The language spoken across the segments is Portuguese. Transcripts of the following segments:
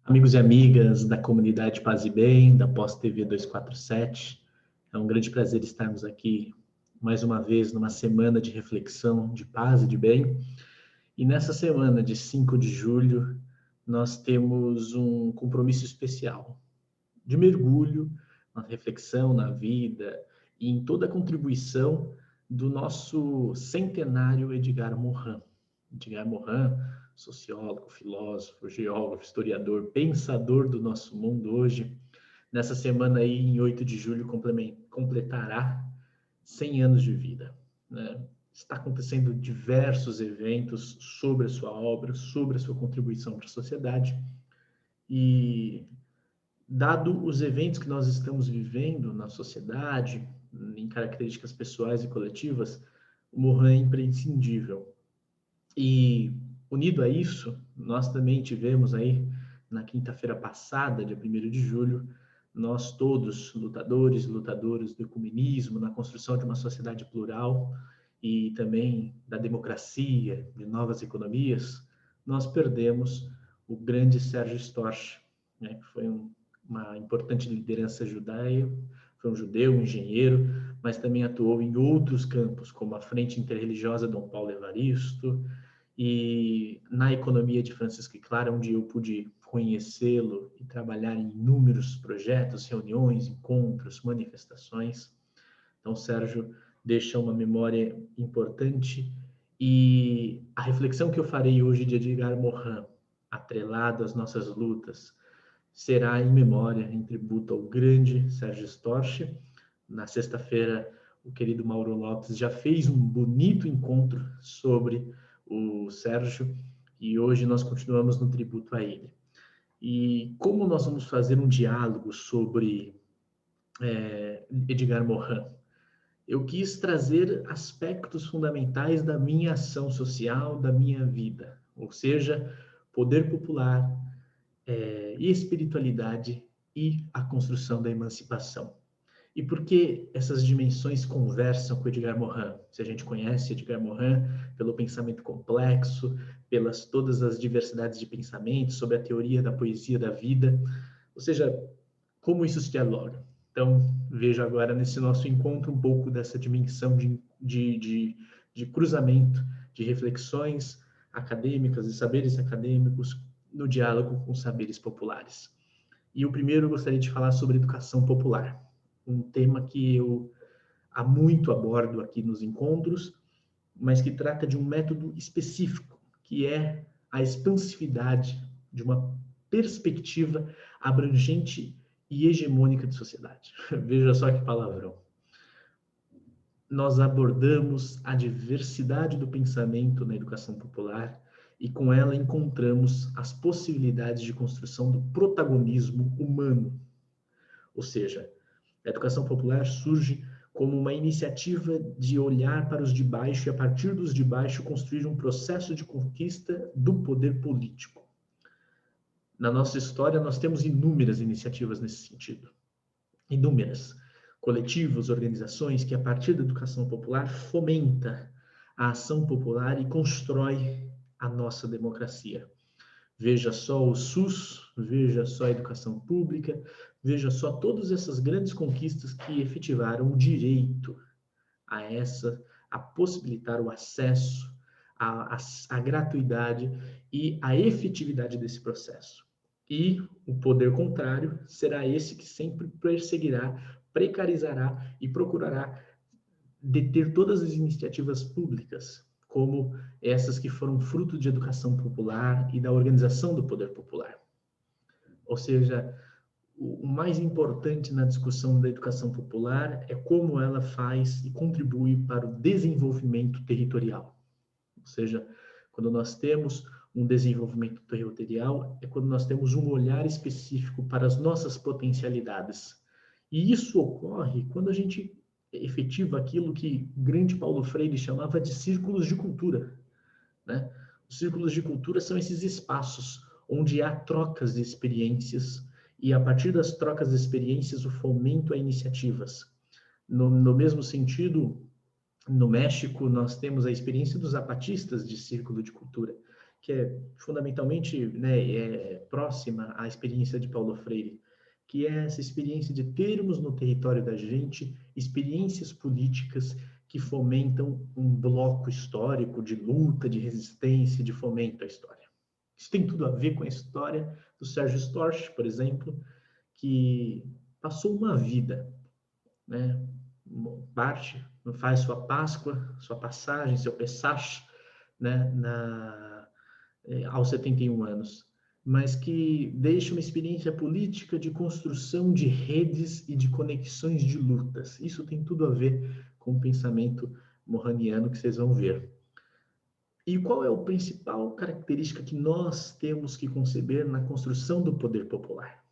Amigos e amigas da comunidade Paz e Bem, da Pós-TV 247, é um grande prazer estarmos aqui mais uma vez numa semana de reflexão de paz e de bem. E nessa semana de 5 de julho, nós temos um compromisso especial de mergulho na reflexão, na vida e em toda a contribuição do nosso centenário Edgar Morin. Edgar Morin, sociólogo, filósofo, geógrafo, historiador, pensador do nosso mundo hoje, nessa semana aí, em 8 de julho, completará 100 anos de vida, né? Está acontecendo diversos eventos sobre a sua obra, sobre a sua contribuição para a sociedade, e dado os eventos que nós estamos vivendo na sociedade, em características pessoais e coletivas, o Morin é imprescindível. E, unido a isso, nós também tivemos aí, na quinta-feira passada, dia 1º de julho, nós todos, lutadores e lutadoras do ecumenismo, na construção de uma sociedade plural e também da democracia, de novas economias, nós perdemos o grande Sérgio Storch, né, que foi uma importante liderança judaia, foi um judeu, um engenheiro, mas também atuou em outros campos, como a Frente Interreligiosa Dom Paulo Evaristo, e na economia de Francisco e Clara, onde eu pude conhecê-lo e trabalhar em inúmeros projetos, reuniões, encontros, manifestações. Então, Sérgio deixa uma memória importante, e a reflexão que eu farei hoje de Edgar Morin, atrelado às nossas lutas, será em memória, em tributo ao grande Sérgio Storch. Na sexta-feira, o querido Mauro Lopes já fez um bonito encontro sobre o Sérgio, e hoje nós continuamos no tributo a ele. E como nós vamos fazer um diálogo sobre Edgar Morin? Eu quis trazer aspectos fundamentais da minha ação social, da minha vida, ou seja, poder popular, espiritualidade e a construção da emancipação. E por que essas dimensões conversam com Edgar Morin? Se a gente conhece Edgar Morin pelo pensamento complexo, pelas todas as diversidades de pensamento, sobre a teoria da poesia da vida, ou seja, como isso se dialoga? Então, veja agora nesse nosso encontro um pouco dessa dimensão de cruzamento, de reflexões acadêmicas e saberes acadêmicos no diálogo com saberes populares. E o primeiro eu gostaria de falar sobre educação popular, um tema que eu há muito abordo aqui nos encontros, mas que trata de um método específico, que é a expansividade de uma perspectiva abrangente e hegemônica de sociedade. Veja só que palavrão. Nós abordamos a diversidade do pensamento na educação popular e com ela encontramos as possibilidades de construção do protagonismo humano. Ou seja, a educação popular surge como uma iniciativa de olhar para os de baixo e, a partir dos de baixo, construir um processo de conquista do poder político. Na nossa história, nós temos inúmeras iniciativas nesse sentido. Inúmeras. Coletivos, organizações que, a partir da educação popular, fomenta a ação popular e constrói a nossa democracia. Veja só o SUS, veja só a educação pública, veja só todas essas grandes conquistas que efetivaram o direito a possibilitar o acesso, a gratuidade e a efetividade desse processo. E o poder contrário será esse que sempre perseguirá, precarizará e procurará deter todas as iniciativas públicas, como essas que foram fruto de educação popular e da organização do poder popular. Ou seja, o mais importante na discussão da educação popular é como ela faz e contribui para o desenvolvimento territorial. Ou seja, quando nós temos um desenvolvimento territorial, é quando nós temos um olhar específico para as nossas potencialidades. E isso ocorre quando a gente efetiva aquilo que o grande Paulo Freire chamava de círculos de cultura, né? Os círculos de cultura são esses espaços onde há trocas de experiências e, a partir das trocas de experiências, o fomento a iniciativas. No mesmo sentido, no México, nós temos a experiência dos zapatistas de círculo de cultura, que é fundamentalmente, né, próxima à experiência de Paulo Freire, que é essa experiência de termos no território da gente experiências políticas que fomentam um bloco histórico de luta, de resistência, de fomento à história. Isso tem tudo a ver com a história do Sérgio Storch, por exemplo, que passou uma vida, né? Parte, faz sua Páscoa, sua passagem, seu Pessach, né? Aos 71 anos, mas que deixa uma experiência política de construção de redes e de conexões de lutas. Isso tem tudo a ver com o pensamento morraniano que vocês vão ver. E qual é a principal característica que nós temos que conceber na construção do poder popular?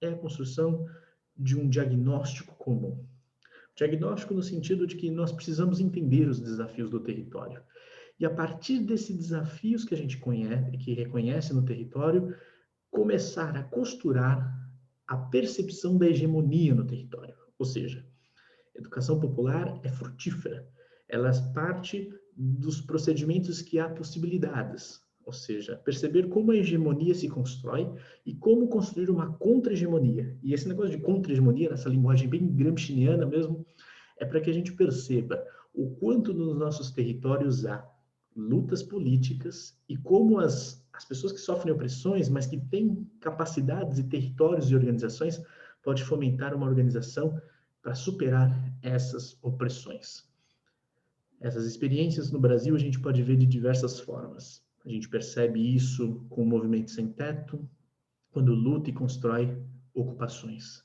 É a construção de um diagnóstico comum. Diagnóstico no sentido de que nós precisamos entender os desafios do território. E a partir desses desafios que a gente conhece, que reconhece no território, começar a costurar a percepção da hegemonia no território. Ou seja, a educação popular é frutífera. Ela parte dos procedimentos que há possibilidades. Ou seja, perceber como a hegemonia se constrói e como construir uma contra-hegemonia. E esse negócio de contra-hegemonia, nessa linguagem bem gramsciana mesmo, é para que a gente perceba o quanto nos nossos territórios há lutas políticas e como as pessoas que sofrem opressões, mas que têm capacidades e territórios e organizações, pode fomentar uma organização para superar essas opressões. Essas experiências no Brasil a gente pode ver de diversas formas. A gente percebe isso com o movimento sem teto, quando luta e constrói ocupações.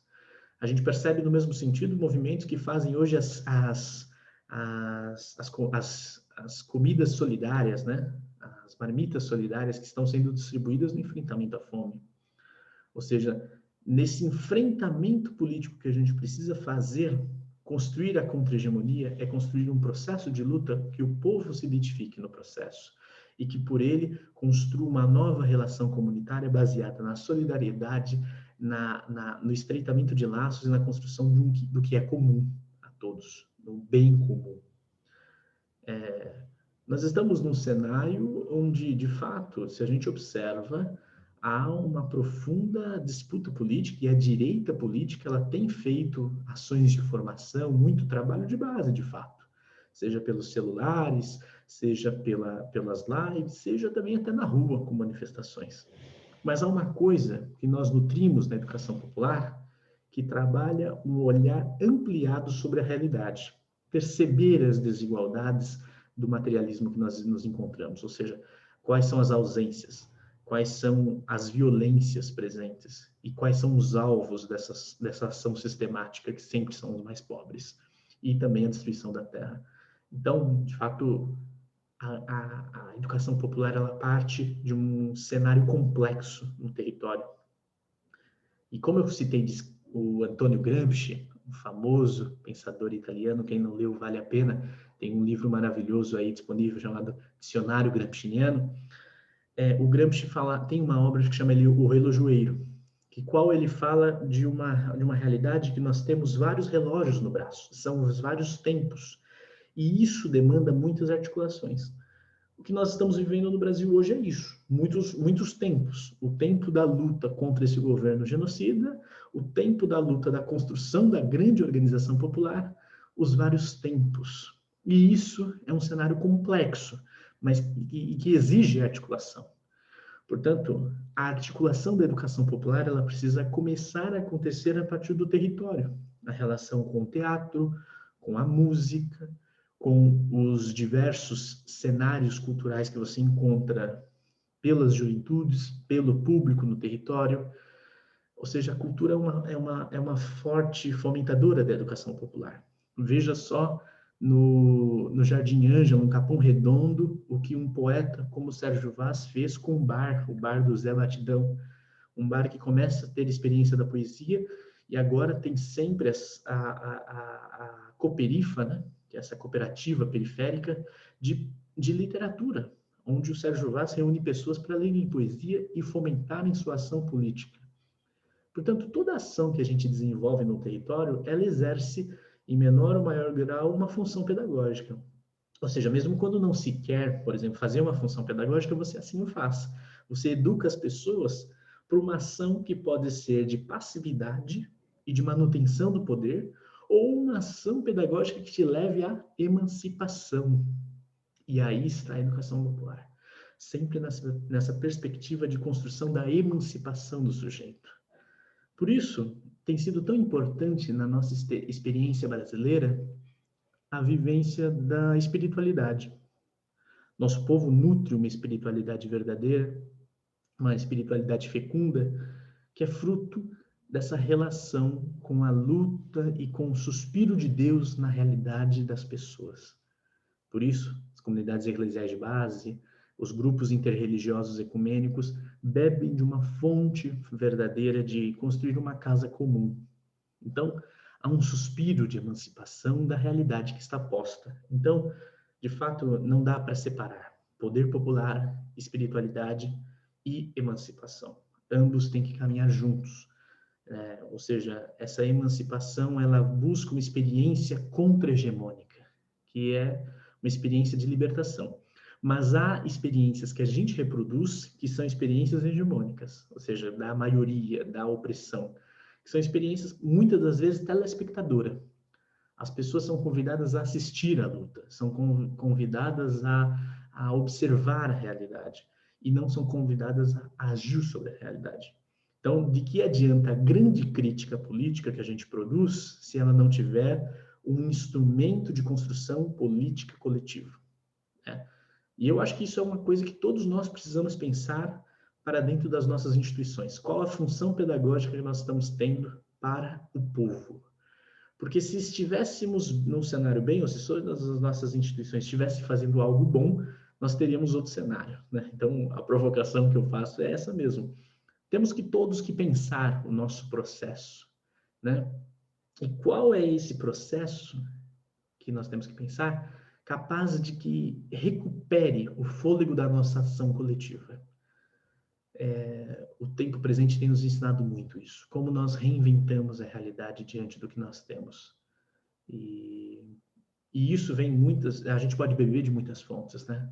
A gente percebe no mesmo sentido movimentos que fazem hoje as comidas solidárias, né? As marmitas solidárias que estão sendo distribuídas no enfrentamento à fome. Ou seja, nesse enfrentamento político que a gente precisa fazer, construir a contra-hegemonia é construir um processo de luta que o povo se identifique no processo e que, por ele, construa uma nova relação comunitária baseada na solidariedade, no estreitamento de laços e na construção do que é comum a todos, do bem comum. Nós estamos num cenário onde, de fato, se a gente observa, há uma profunda disputa política e a direita política ela tem feito ações de formação, muito trabalho de base, de fato, seja pelos celulares, seja pelas lives, seja também até na rua com manifestações. Mas há uma coisa que nós nutrimos na educação popular que trabalha um olhar ampliado sobre a realidade, perceber as desigualdades do materialismo que nós nos encontramos, ou seja, quais são as ausências, quais são as violências presentes e quais são os alvos dessa ação sistemática que sempre são os mais pobres e também a destruição da terra. Então, de fato, a educação popular ela parte de um cenário complexo no território. E como eu citei o Antônio Gramsci, um famoso pensador italiano, quem não leu vale a pena, tem um livro maravilhoso aí disponível chamado Dicionário Gramsciano. O Gramsci tem uma obra que chama ele O Relojoeiro, qual ele fala de uma realidade que nós temos vários relógios no braço, são os vários tempos, e isso demanda muitas articulações. O que nós estamos vivendo no Brasil hoje é isso, muitos tempos. O tempo da luta contra esse governo genocida, o tempo da luta da construção da grande organização popular, os vários tempos. E isso é um cenário complexo, mas que exige articulação. Portanto, a articulação da educação popular ela precisa começar a acontecer a partir do território, na relação com o teatro, com a música, com os diversos cenários culturais que você encontra pelas juventudes, pelo público no território. Ou seja, a cultura é uma forte fomentadora da educação popular. Veja só no Jardim Ângela, no Capão Redondo, o que um poeta como Sérgio Vaz fez com o bar do Zé Batidão, um bar que começa a ter experiência da poesia e agora tem sempre a Cooperifa, né? Que é essa cooperativa periférica de literatura, onde o Sérgio Vaz reúne pessoas para lerem poesia e fomentarem sua ação política. Portanto, toda ação que a gente desenvolve no território, ela exerce, em menor ou maior grau, uma função pedagógica. Ou seja, mesmo quando não se quer, por exemplo, fazer uma função pedagógica, você assim o faz. Você educa as pessoas para uma ação que pode ser de passividade e de manutenção do poder, ou uma ação pedagógica que te leve à emancipação. E aí está a educação popular, sempre nessa perspectiva de construção da emancipação do sujeito. Por isso, tem sido tão importante na nossa experiência brasileira a vivência da espiritualidade. Nosso povo nutre uma espiritualidade verdadeira, uma espiritualidade fecunda, que é fruto dessa relação com a luta e com o suspiro de Deus na realidade das pessoas. Por isso, as comunidades eclesiais de base, os grupos interreligiosos ecumênicos bebem de uma fonte verdadeira de construir uma casa comum. Então, há um suspiro de emancipação da realidade que está posta. Então, de fato, não dá para separar poder popular, espiritualidade e emancipação. Ambos têm que caminhar juntos. Ou seja, essa emancipação, ela busca uma experiência contra-hegemônica, que é uma experiência de libertação. Mas há experiências que a gente reproduz que são experiências hegemônicas, ou seja, da maioria, da opressão, que são experiências, muitas das vezes, telespectadora. As pessoas são convidadas a assistir à luta, são convidadas a observar a realidade, e não são convidadas a agir sobre a realidade. Então, de que adianta a grande crítica política que a gente produz se ela não tiver um instrumento de construção política coletiva? Né? E eu acho que isso é uma coisa que todos nós precisamos pensar para dentro das nossas instituições. Qual a função pedagógica que nós estamos tendo para o povo? Porque se estivéssemos num cenário bem, ou se todas as nossas instituições estivessem fazendo algo bom, nós teríamos outro cenário, né? Então, a provocação que eu faço é essa mesmo. Temos que todos que pensar o nosso processo, né? E qual é esse processo que nós temos que pensar, capaz de que recupere o fôlego da nossa ação coletiva? O tempo presente tem nos ensinado muito isso, como nós reinventamos a realidade diante do que nós temos. E, e isso vem muitas, a gente pode beber de muitas fontes, né?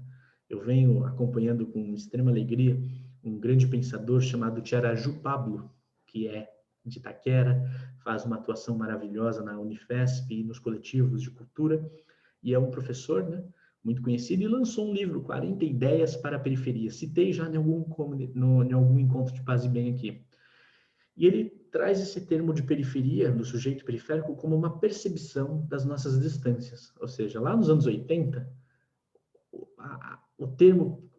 Eu venho acompanhando com extrema alegria um grande pensador chamado Tiaraju Pablo, que é de Itaquera, faz uma atuação maravilhosa na Unifesp e nos coletivos de cultura, e é um professor, né, muito conhecido, e lançou um livro, 40 Ideias para a Periferia. Citei já em algum encontro de paz e bem aqui. E ele traz esse termo de periferia, do sujeito periférico, como uma percepção das nossas distâncias. Ou seja, lá nos anos 80, o termo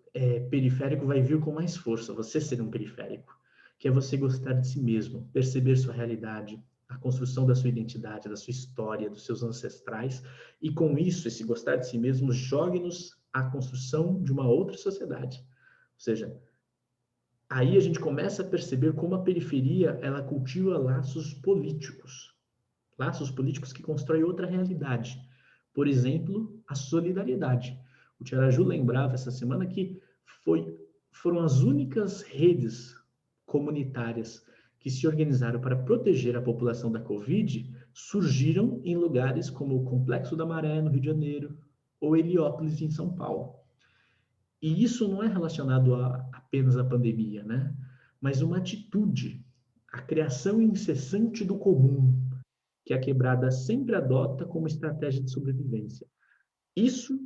periférico vai vir com mais força, você ser um periférico, que é você gostar de si mesmo, perceber sua realidade, a construção da sua identidade, da sua história, dos seus ancestrais, e com isso, esse gostar de si mesmo, jogue-nos à construção de uma outra sociedade. Ou seja, aí a gente começa a perceber como a periferia ela cultiva laços políticos que constroem outra realidade. Por exemplo, a solidariedade. O Tiaraju lembrava essa semana que foram as únicas redes comunitárias que se organizaram para proteger a população da Covid, surgiram em lugares como o Complexo da Maré, no Rio de Janeiro, ou Heliópolis, em São Paulo. E isso não é relacionado apenas à pandemia, né? Mas uma atitude, a criação incessante do comum, que a quebrada sempre adota como estratégia de sobrevivência. Isso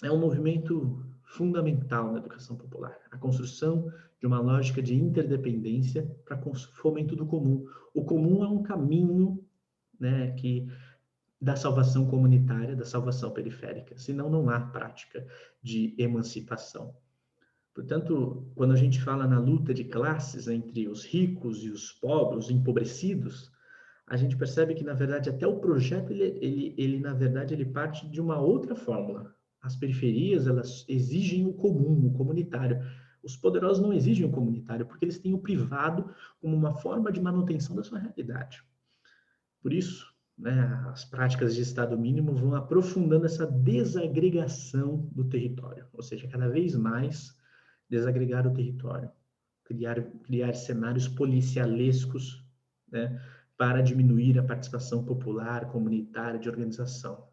é um movimento fundamental na educação popular, a construção de uma lógica de interdependência para fomento do comum. O comum é um caminho, né, da salvação comunitária, da salvação periférica, senão não há prática de emancipação. Portanto, quando a gente fala na luta de classes entre os ricos e os pobres, os empobrecidos, a gente percebe que, na verdade, até o projeto, na verdade, ele parte de uma outra fórmula. As periferias, elas exigem o comum, o comunitário. Os poderosos não exigem o comunitário, porque eles têm o privado como uma forma de manutenção da sua realidade. Por isso, né, as práticas de Estado mínimo vão aprofundando essa desagregação do território, ou seja, cada vez mais desagregar o território, criar cenários policialescos, né, para diminuir a participação popular, comunitária, de organização.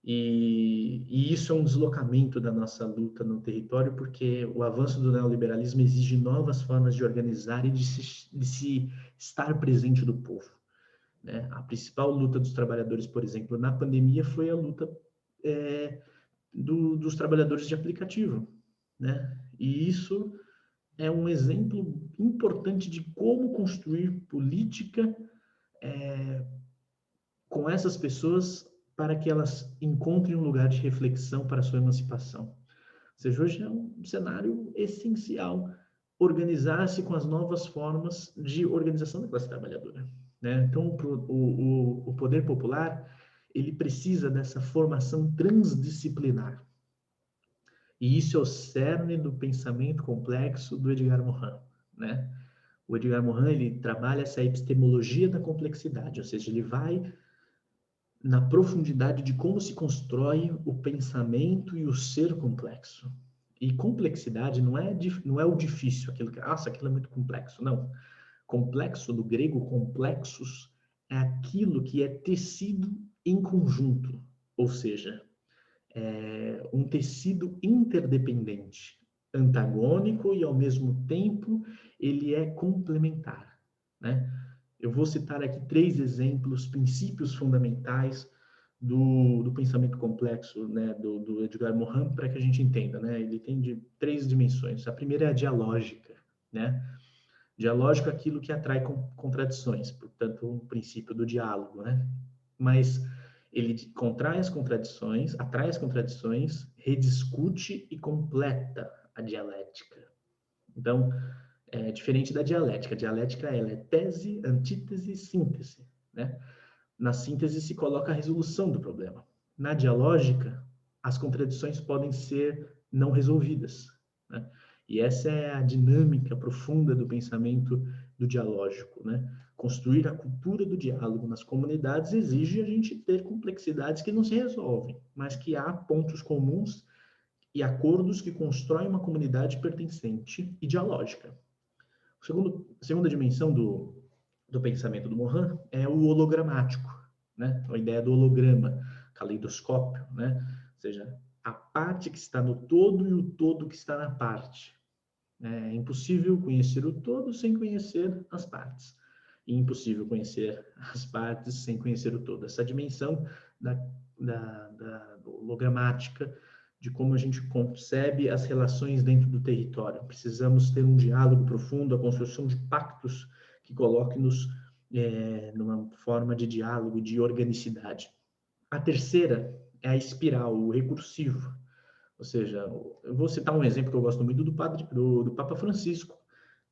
E isso é um deslocamento da nossa luta no território, porque o avanço do neoliberalismo exige novas formas de organizar e de se estar presente do povo, né? A principal luta dos trabalhadores, por exemplo, na pandemia foi a luta dos trabalhadores de aplicativo, né? E isso é um exemplo importante de como construir política com essas pessoas para que elas encontrem um lugar de reflexão para a sua emancipação. Ou seja, hoje é um cenário essencial organizar-se com as novas formas de organização da classe trabalhadora, né? Então, o poder popular, ele precisa dessa formação transdisciplinar. E isso é o cerne do pensamento complexo do Edgar Morin, né? O Edgar Morin, ele trabalha essa epistemologia da complexidade, ou seja, ele vai na profundidade de como se constrói o pensamento e o ser complexo. E complexidade não é o difícil, aquilo que, aquilo é muito complexo. Não. Complexo, do grego complexos, é aquilo que é tecido em conjunto, ou seja, é um tecido interdependente, antagônico e, ao mesmo tempo, ele é complementar, né? Eu vou citar aqui 3 exemplos, princípios fundamentais do pensamento complexo, né, do Edgar Morin, para que a gente entenda, né? Ele tem 3 dimensões. A primeira é a dialógica, né? Dialógico é aquilo que atrai contradições, portanto, o princípio do diálogo, né? Mas ele atrai as contradições, rediscute e completa a dialética. Então, é diferente da dialética. A dialética ela é tese, antítese, síntese, né? Na síntese se coloca a resolução do problema. Na dialógica, as contradições podem ser não resolvidas, né? E essa é a dinâmica profunda do pensamento do dialógico, né? Construir a cultura do diálogo nas comunidades exige a gente ter complexidades que não se resolvem, mas que há pontos comuns e acordos que constroem uma comunidade pertencente e dialógica. A segunda dimensão do pensamento do Morin é o hologramático, né? A ideia do holograma, caleidoscópio, né? Ou seja, a parte que está no todo e o todo que está na parte. É impossível conhecer o todo sem conhecer as partes. E impossível conhecer as partes sem conhecer o todo. Essa dimensão da hologramática, de como a gente concebe as relações dentro do território. Precisamos ter um diálogo profundo, a construção de pactos que coloquem-nos numa forma de diálogo, de organicidade. A terceira é a espiral, o recursivo. Ou seja, eu vou citar um exemplo que eu gosto muito do Papa Francisco,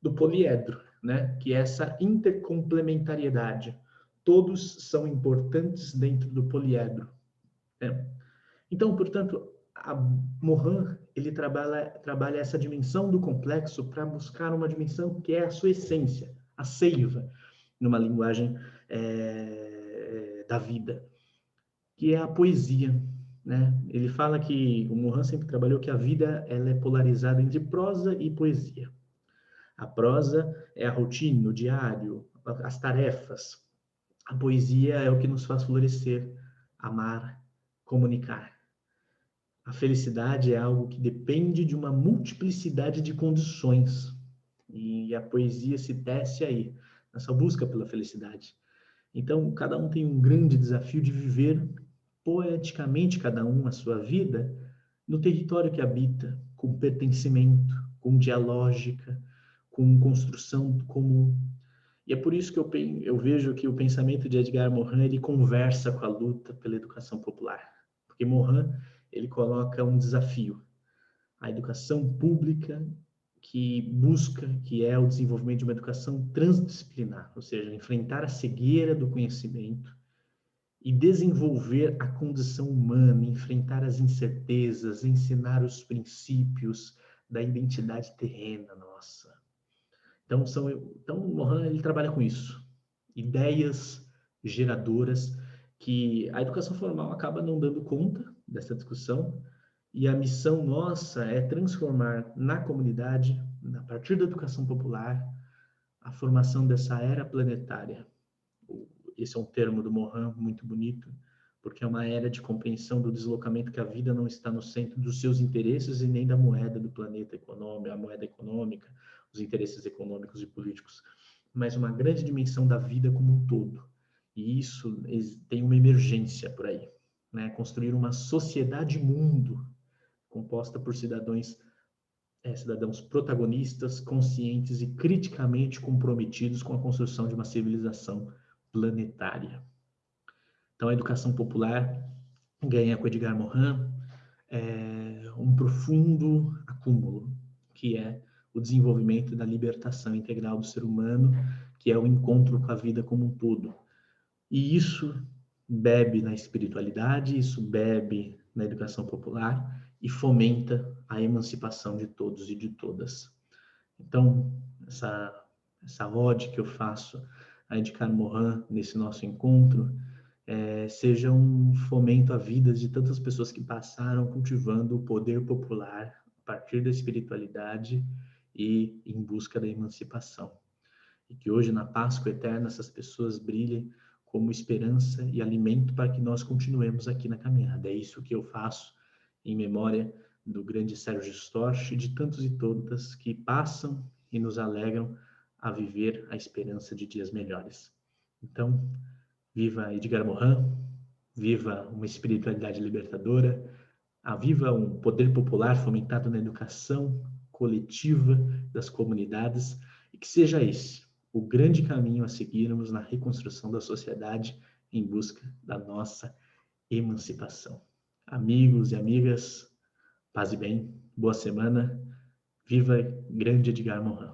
do poliedro, né? Que é essa intercomplementariedade. Todos são importantes dentro do poliedro, né? Então, portanto, a Morin, ele trabalha essa dimensão do complexo para buscar uma dimensão que é a sua essência, a seiva, numa linguagem da vida, que é a poesia, né? Ele fala que o Morin sempre trabalhou que a vida ela é polarizada entre prosa e poesia. A prosa é a rotina, o diário, as tarefas. A poesia é o que nos faz florescer, amar, comunicar. A felicidade é algo que depende de uma multiplicidade de condições. E a poesia se tece aí, nessa busca pela felicidade. Então, cada um tem um grande desafio de viver poeticamente, cada um a sua vida, no território que habita, com pertencimento, com dialógica, com construção comum. E é por isso que eu vejo que o pensamento de Edgar Morin, ele conversa com a luta pela educação popular. Porque Morin, ele coloca um desafio. A educação pública que é o desenvolvimento de uma educação transdisciplinar, ou seja, enfrentar a cegueira do conhecimento e desenvolver a condição humana, enfrentar as incertezas, ensinar os princípios da identidade terrena nossa. Então, o Morin, ele trabalha com isso. Ideias geradoras que a educação formal acaba não dando conta dessa discussão, e a missão nossa é transformar na comunidade, a partir da educação popular, a formação dessa era planetária. Esse é um termo do Morin muito bonito, porque é uma era de compreensão do deslocamento que a vida não está no centro dos seus interesses e nem da moeda do planeta econômico, a moeda econômica, os interesses econômicos e políticos, mas uma grande dimensão da vida como um todo. E isso tem uma emergência por aí, né? Construir uma sociedade-mundo composta por cidadãos protagonistas, conscientes e criticamente comprometidos com a construção de uma civilização planetária. Então, a educação popular ganha com Edgar Morin um profundo acúmulo, que é o desenvolvimento da libertação integral do ser humano, que é o encontro com a vida como um todo. E isso bebe na espiritualidade, isso bebe na educação popular e fomenta a emancipação de todos e de todas. Então, essa ode que eu faço a Edgar Morin nesse nosso encontro seja um fomento à vida de tantas pessoas que passaram cultivando o poder popular a partir da espiritualidade e em busca da emancipação. E que hoje, na Páscoa Eterna, essas pessoas brilhem como esperança e alimento para que nós continuemos aqui na caminhada. É isso que eu faço em memória do grande Sérgio Storch e de tantos e tantas que passam e nos alegram a viver a esperança de dias melhores. Então, viva Edgar Morin, viva uma espiritualidade libertadora, viva um poder popular fomentado na educação coletiva das comunidades e que seja esse o grande caminho a seguirmos na reconstrução da sociedade em busca da nossa emancipação. Amigos e amigas, paz e bem, boa semana, viva grande Edgar Morin.